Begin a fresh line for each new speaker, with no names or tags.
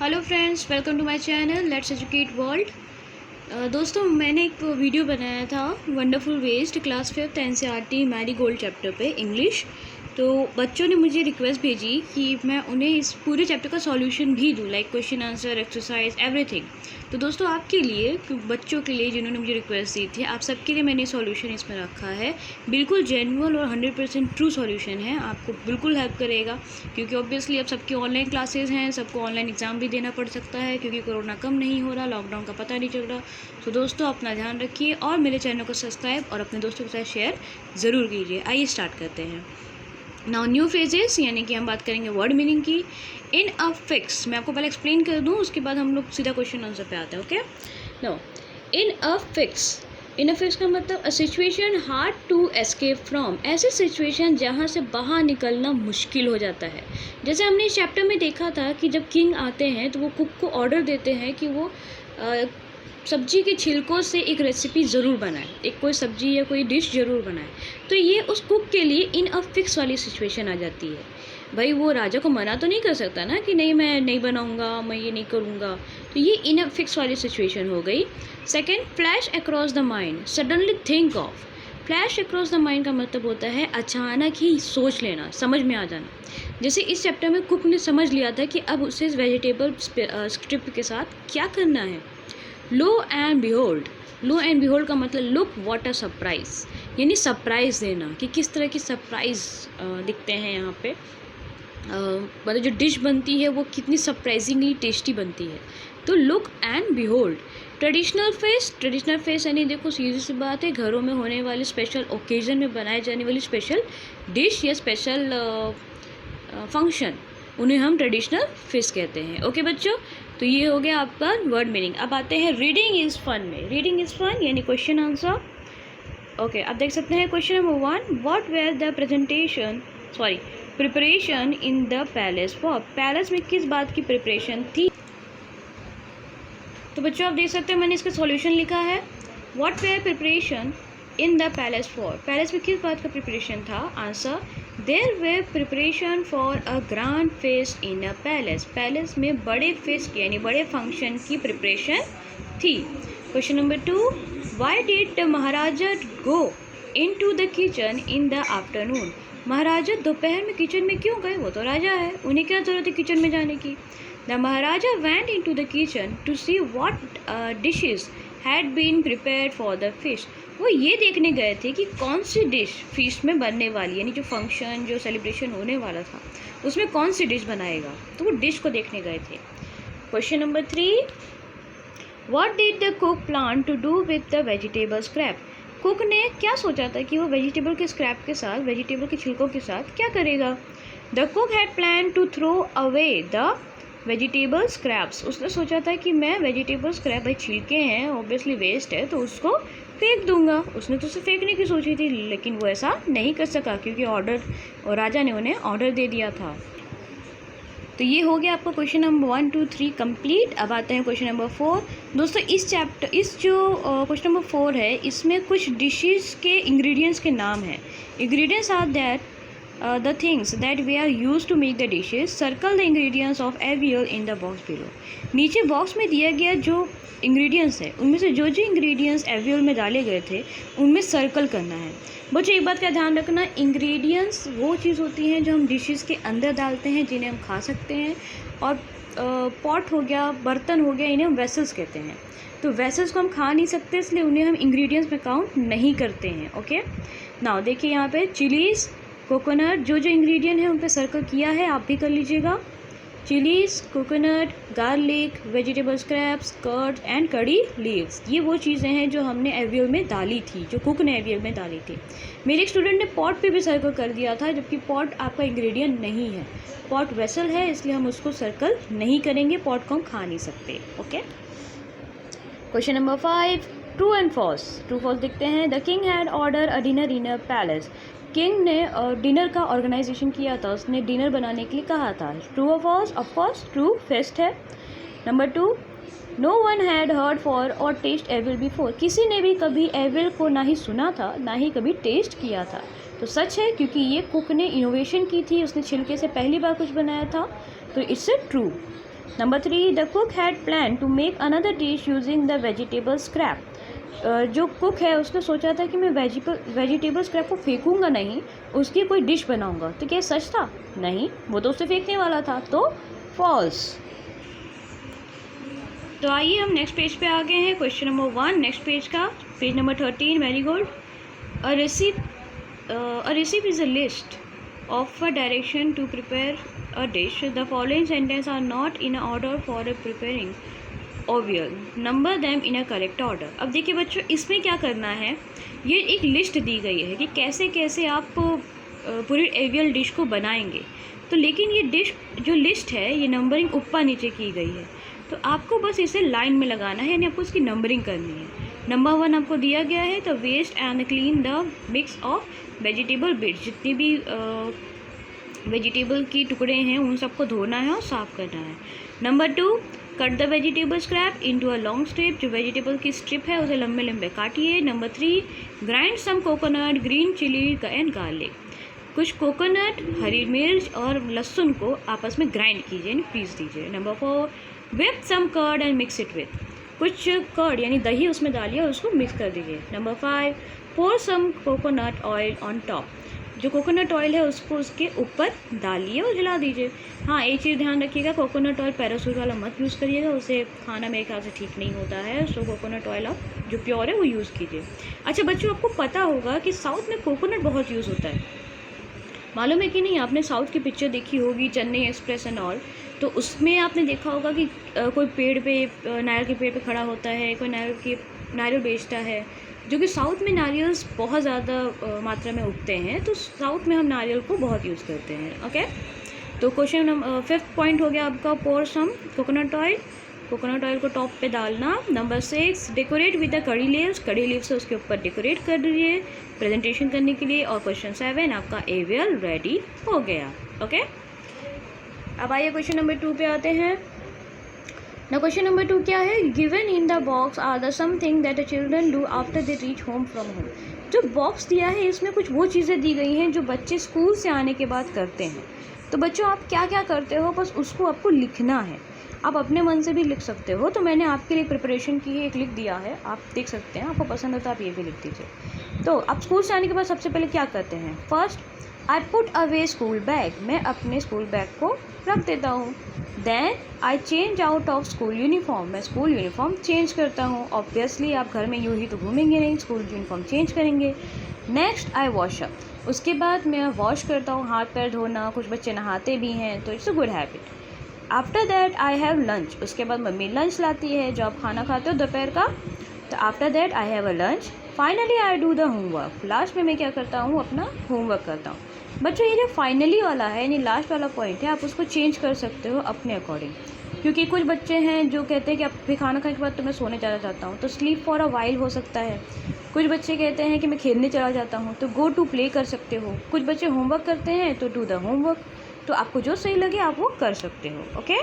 Hello friends, welcome to my channel let's educate world. दोस्तों, मैंने एक वीडियो बनाया था wonderful waste class 5th NCERT marigold chapter पे इंग्लिश। तो बच्चों ने मुझे रिक्वेस्ट भेजी कि मैं उन्हें इस पूरे चैप्टर का सॉल्यूशन भी दूँ, like question answer exercise everything. तो दोस्तों, आपके लिए, बच्चों के लिए जिन्होंने मुझे रिक्वेस्ट दी थी, आप सबके लिए मैंने सॉल्यूशन इसमें रखा है। बिल्कुल जेन्युइन और 100% ट्रू सॉल्यूशन है, आपको बिल्कुल हेल्प करेगा। क्योंकि ऑब्वियसली अब सबकी ऑनलाइन क्लासेस हैं, सबको ऑनलाइन एग्ज़ाम भी देना पड़ सकता है क्योंकि कोरोना कम नहीं हो रहा, लॉकडाउन का पता नहीं चल रहा। तो दोस्तों, अपना ध्यान रखिए और मेरे चैनल को सब्सक्राइब और अपने दोस्तों के साथ शेयर ज़रूर कीजिए। आइए स्टार्ट करते हैं। नाउ न्यू फ्रेजेस, यानी कि हम बात करेंगे वर्ड मीनिंग की। इन अ फिक्स, मैं आपको पहले एक्सप्लेन कर दूं, उसके बाद हम लोग सीधा क्वेश्चन आंसर पे आते हैं। Okay, no, in a fix, in a fix का मतलब a situation hard to escape from, ऐसी सिचुएशन जहाँ से बाहर निकलना मुश्किल हो जाता है। जैसे हमने इस चैप्टर में देखा था कि जब किंग आते हैं तो वो कुक को ऑर्डर देते हैं कि वो सब्जी के छिलकों से एक रेसिपी ज़रूर बनाए, एक कोई सब्जी या कोई डिश ज़रूर बनाए। तो ये उस कुक के लिए इन अ फिक्स वाली सिचुएशन आ जाती है। भाई वो राजा को मना तो नहीं कर सकता ना कि नहीं, मैं नहीं बनाऊंगा, मैं ये नहीं करूँगा। तो ये इन अ फिक्स वाली सिचुएशन हो गई। Second, flash across the mind, suddenly think of. Flash across the mind का मतलब होता है अचानक ही सोच लेना, समझ में आ जाना। जैसे इस चैप्टर में कुक ने समझ लिया था कि अब उसे वेजिटेबल स्ट्रिप के साथ क्या करना है। Lo and behold, lo and behold का मतलब लुक व्हाट अ सरप्राइज, यानी सरप्राइज़ देना कि किस तरह की सरप्राइज़ दिखते हैं यहाँ पे। मतलब जो डिश बनती है वो कितनी सरप्राइजिंगली टेस्टी बनती है। तो look and behold. Traditional fest, traditional fest यानी देखो सीधी सी बात है, घरों में होने वाले स्पेशल ओकेजन में बनाए जाने वाली स्पेशल डिश या स्पेशल फंक्शन, उन्हें हम ट्रेडिशनल फेस्ट कहते हैं। ओके बच्चों, तो ये हो गया आपका वर्ड मीनिंग। अब आते हैं रीडिंग इज़ फन में। रीडिंग इज़ फन यानी क्वेश्चन आंसर। ओके, आप देख सकते हैं question number 1, what were the preparation in the palace for. Palace में किस बात की प्रिपरेशन थी। तो बच्चों, आप देख सकते हैं मैंने इसका सॉल्यूशन लिखा है। What were preparation in the palace for, palace में किस बात का प्रिपरेशन था। Answer, there were preparation for a grand fest in a palace, palace में बड़े फेस्ट यानी बड़े फंक्शन की प्रिपरेशन थी। Question number 2, why did the Maharaja go in to the kitchen in the afternoon. Maharaja दोपहर में किचन में क्यों गए, वो तो राजा है, उन्हें क्या ज़रूरत है किचन में जाने की। The maharaja went in to the kitchen to see what dishes had been prepared for the fish. वो ये देखने गए थे कि कौन सी डिश फिश में बनने वाली, यानी जो फंक्शन, जो सेलिब्रेशन होने वाला था उसमें कौन सी डिश बनाएगा, तो वो डिश को देखने गए थे। Question number 3, what did the cook plan to do with the vegetable scrap. Cook ने क्या सोचा था कि वो वेजिटेबल के स्क्रैप के साथ, वेजिटेबल के छिलकों के साथ क्या करेगा। The cook had plan to throw away the vegetable scraps, उसने सोचा था कि मैं वेजिटेबल स्क्रैप, भाई छिलके हैं, ऑब्वियसली वेस्ट है, तो उसको फेंक दूंगा। उसने तो उसे फेंकने की सोची थी, लेकिन वो ऐसा नहीं कर सका क्योंकि ऑर्डर, और राजा ने उन्हें ऑर्डर दे दिया था। तो ये हो गया आपका क्वेश्चन नंबर 1, 2, 3 कंप्लीट। अब आते हैं क्वेश्चन नंबर 4। दोस्तों, इस जो क्वेश्चन नंबर 4 है, इसमें कुछ डिशेस के इंग्रेडिएंट्स के नाम हैं। Ingredients are that the things that we are used to make the dishes. Circle the ingredients of every meal in the box below. नीचे बॉक्स में दिया गया जो इंग्रेडिएंट्स है, उनमें से जो जो इंग्रेडिएंट्स एवियल में डाले गए थे उनमें सर्कल करना है। बच्चों, एक बात का ध्यान रखना, इंग्रेडिएंट्स वो चीज़ होती हैं जो हम डिशेस के अंदर डालते हैं, जिन्हें हम खा सकते हैं। और पॉट हो गया, बर्तन हो गया, इन्हें हम वेसल्स कहते हैं। तो वेसल्स को हम खा नहीं सकते, इसलिए उन्हें हम इंग्रेडिएंट्स में काउंट नहीं करते हैं। ओके, नाउ देखिए यहाँ पे चिलीज़, कोकोनट, जो जो इंग्रेडिएंट है उन पे सर्कल किया है, आप भी कर लीजिएगा। Chillies, coconut, garlic, vegetable scraps, curd and curry leaves, ये वो चीज़ें हैं जो हमने एवियल में डाली थी, जो कुक ने एवियल में डाली थी। मेरे एक स्टूडेंट ने पॉट पे भी सर्कल कर दिया था, जबकि पॉट आपका इंग्रेडिएंट नहीं है, पॉट वेसल है, इसलिए हम उसको सर्कल नहीं करेंगे, पॉट को हम खा नहीं सकते। Okay, question number 5, true and false. True false देखते हैं। The king had order a dinner in a palace, king ने डिनर का ऑर्गेनाइजेशन किया था, उसने डिनर बनाने के लिए कहा था। True or false, of course true, fest है। Number 2, no one had heard for or taste evil before, किसी ने भी कभी एविल को ना ही सुना था, ना ही कभी टेस्ट किया था। तो सच है, क्योंकि ये कुक ने इनोवेशन की थी, उसने छिलके से पहली बार कुछ बनाया था, तो it's true. Number 3, the cook had plan to make another dish using the vegetable scrap. जो कुक है उसने सोचा था कि मैं वेजिटेबल स्क्रैप को फेंकूंगा नहीं, उसकी कोई डिश बनाऊंगा। तो क्या सच था? नहीं, वो तो उसे फेंकने वाला था, तो फॉल्स। तो आइए हम नेक्स्ट पेज पे आ गए हैं। क्वेश्चन नंबर 1 नेक्स्ट पेज का, page number 13, very good. A recipe is a list of a direction to prepare a dish. The following sentences are not in order for preparing oval. Number them in a correct order. अब देखिए बच्चों, इसमें क्या करना है, ये एक list दी गई है कि कैसे कैसे आप पूरी एवियल डिश को बनाएंगे। तो लेकिन ये डिश जो लिस्ट है ये नंबरिंग ऊपर नीचे की गई है, तो आपको बस इसे लाइन में लगाना है, यानी आपको इसकी नंबरिंग करनी है। नंबर 1 आपको दिया गया है, तो waste and clean the mix of vegetable bits. जितनी भी वेजिटेबल की टुकड़े हैं उन सबको धोना है और साफ़ करना है। Number 2, cut the vegetable scrap into a long strip. जो वेजिटेबल की स्ट्रिप है उसे लंबे लंबे काटिए। Number 3, grind some coconut, green chilli and garlic. कुछ कोकोनट, हरी मिर्च और लहसुन को आपस में ग्राइंड कीजिए, यानी पीस दीजिए। Number 4, whip some curd and mix it with। कुछ कर्ड यानी दही उसमें डालिए और उसको मिक्स कर दीजिए। Number 5, pour some coconut oil on top। जो कोकोनट ऑयल है उसको उसके ऊपर डालिए और हिला दीजिए। हाँ, एक चीज़ ध्यान रखिएगा, कोकोनट ऑयल पैराशूट वाला मत यूज़ करिएगा, उसे खाना मेरे ख्याल से ठीक नहीं होता है। सो कोकोनट ऑयल आप जो प्योर है वो यूज़ कीजिए। अच्छा बच्चों, आपको पता होगा कि साउथ में कोकोनट बहुत यूज़ होता है, मालूम है कि नहीं? आपने साउथ की पिक्चर देखी होगी, चेन्नई एक्सप्रेस एंड ऑल, तो उसमें आपने देखा होगा कि कोई पेड़ पे नारियल के पेड़ पे खड़ा होता है, कोई नारियल बेचता है, जो कि साउथ में नारियल्स बहुत ज़्यादा मात्रा में उगते हैं, तो साउथ में हम नारियल को बहुत यूज़ करते हैं। ओके, तो क्वेश्चन नंबर 5th पॉइंट हो गया आपका, पोर सम कोकोनट ऑयल। कोकोनट ऑयल को टॉप पे डालना। नंबर 6, डेकोरेट विद द कड़ी लीव्स। कड़ी लीव्स से उसके ऊपर डेकोरेट कर दीजिए प्रेजेंटेशन करने के लिए। और क्वेश्चन 7 आपका एवियल रेडी हो गया। ओके, अब आइए क्वेश्चन नंबर 2 पे आते हैं ना। क्वेश्चन नंबर 2 क्या है? Given in the box are the something that the children do after they reach home from home. जो बॉक्स दिया है इसमें कुछ वो चीज़ें दी गई हैं जो बच्चे स्कूल से आने के बाद करते हैं। तो बच्चों आप क्या क्या करते हो, बस उसको आपको लिखना है। आप अपने मन से भी लिख सकते हो, तो मैंने आपके लिए प्रिपरेशन की एक लिख दिया है, आप देख सकते हैं, आपको पसंद हो तो आप ये भी लिख दीजिए। तो आप स्कूल से आने के बाद सबसे पहले क्या करते हैं? First, I put away school bag. मैं अपने स्कूल बैग को रख देता हूँ। Then I change out of school uniform. मैं स्कूल यूनिफॉर्म चेंज करता हूँ। ऑब्वियसली आप घर में यूँ ही तो घूमेंगे नहीं, स्कूल यूनिफॉर्म चेंज करेंगे। नेक्स्ट, आई वॉश अप। उसके बाद मैं वॉश करता हूँ, हाथ पैर धोना, कुछ बच्चे नहाते भी हैं, तो it's a good habit. After that I have lunch. उसके बाद मम्मी लंच लाती है, जो आप खाना खाते हो दोपहर का, तो after that I have a lunch. Finally I do the homework. Last में मैं क्या करता हूँ? अपना होमवर्क करता हूँ। बच्चों ये जो फाइनली वाला है यानी लास्ट वाला पॉइंट है, आप उसको चेंज कर सकते हो अपने अकॉर्डिंग, क्योंकि कुछ बच्चे हैं जो कहते हैं कि अब फिर खाना खाने के बाद तो मैं सोने चला जाता हूँ, तो स्लीप फॉर अ वाइल हो सकता है। कुछ बच्चे कहते हैं कि मैं खेलने चला जाता हूँ, तो गो टू प्ले कर सकते हो। कुछ बच्चे होमवर्क करते हैं तो डू द होमवर्क। तो आपको जो सही लगे आप वो कर सकते हो। ओके।